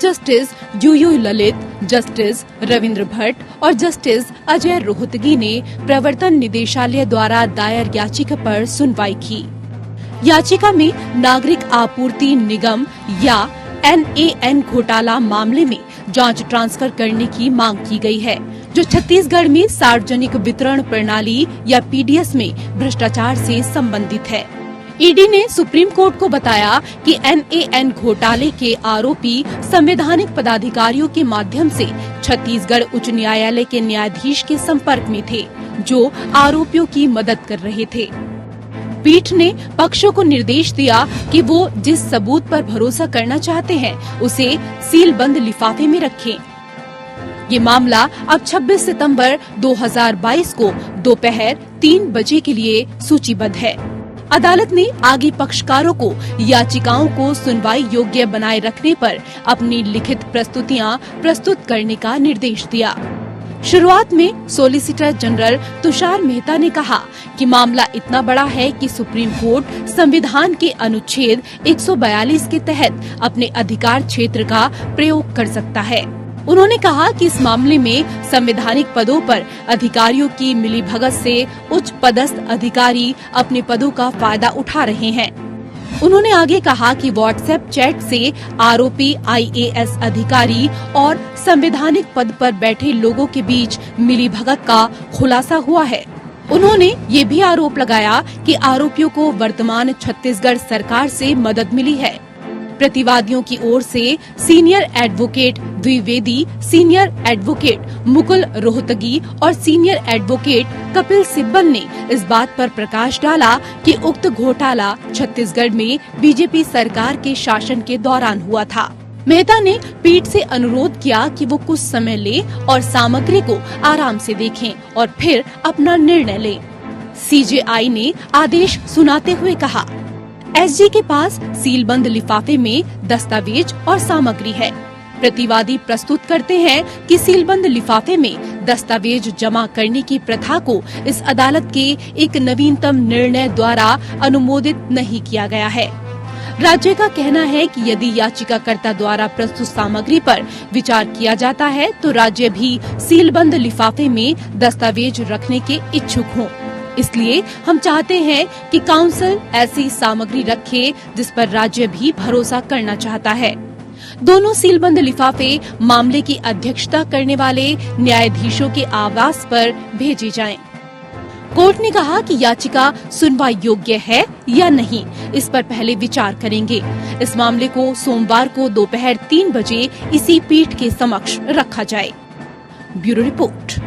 Justice U U Lalit, justice Ravindra Bhat और justice Ajay Rohatgi ने प्रवर्तन निदेशालय द्वारा दायर याचिका पर सुनवाई की। याचिका में नागरिक आपूर्ति निगम या NAN घोटाला मामले में जांच ट्रांसफर करने की मांग की गई है, जो छत्तीसगढ़ में सार्वजनिक वितरण प्रणाली या PDS में भ्रष्टाचार से संबंधित है। ईडी ने सुप्रीम कोर्ट को बताया कि NAN घोटाले के आरोपी संवैधानिक पदाधिकारियों के माध्यम से छत्तीसगढ़ उच्च न्यायालय के न्यायाधीश के संपर्क में थे, जो आरोपियों की मदद कर रहे थे। पीठ ने पक्षों को निर्देश दिया कि वो जिस सबूत पर भरोसा करना चाहते हैं उसे सीलबंद लिफाफे में रखें। ये मामला अब 26 सितंबर 2022 को दोपहर 3 बजे के लिए सूचीबद्ध है। अदालत ने आगे पक्षकारों को याचिकाओं को सुनवाई योग्य बनाए रखने पर अपनी लिखित प्रस्तुतियां प्रस्तुत करने का निर्देश दिया। शुरुआत में सॉलिसिटर जनरल तुषार मेहता ने कहा कि मामला इतना बड़ा है कि सुप्रीम कोर्ट संविधान के अनुच्छेद 142 के तहत अपने अधिकार क्षेत्र का प्रयोग कर सकता है। उन्होंने कहा कि इस मामले में संवैधानिक पदों पर अधिकारियों की मिलीभगत से उच्च पदस्थ अधिकारी अपने पदों का फायदा उठा रहे हैं। उन्होंने आगे कहा कि व्हाट्सएप चैट से आरोपी IAS अधिकारी और संवैधानिक पद पर बैठे लोगों के बीच मिलीभगत का खुलासा हुआ है। उन्होंने ये भी आरोप लगाया कि आरोपियों को वर्तमान छत्तीसगढ़ सरकार से मदद मिली है। प्रतिवादियों की ओर से senior advocate Dwivedi, senior advocate Mukul Rohatgi और सीनियर एडवोकेट कपिल सिब्बल ने इस बात पर प्रकाश डाला कि उक्त घोटाला छत्तीसगढ़ में बीजेपी सरकार के शासन के दौरान हुआ था। मेहता ने पीठ से अनुरोध किया कि वो कुछ समय ले और सामग्री को आराम से देखें और फिर अपना निर्णय लें। CJI ने आदेश सुनाते हुए कहा, SG के पास सीलबंद लिफाफे में दस्तावेज और सामग्री है। प्रतिवादी प्रस्तुत करते हैं कि सीलबंद लिफाफे में दस्तावेज जमा करने की प्रथा को इस अदालत के एक नवीनतम निर्णय द्वारा अनुमोदित नहीं किया गया है। राज्य का कहना है कि यदि याचिकाकर्ता द्वारा प्रस्तुत सामग्री पर विचार किया जाता है तो राज्य भी सीलबंद लिफाफे में दस्तावेज रखने के इच्छुक हों। इसलिए हम चाहते हैं कि काउंसिल ऐसी सामग्री रखे जिस पर राज्य भी भरोसा करना चाहता है। दोनों सीलबंद लिफाफे मामले की अध्यक्षता करने वाले न्यायाधीशों के आवास पर भेजे जाएं। कोर्ट ने कहा कि याचिका सुनवाई योग्य है या नहीं, इस पर पहले विचार करेंगे। इस मामले को सोमवार को दोपहर 3 बजे इसी पीठ के समक्ष रखा जाए। Bureau report.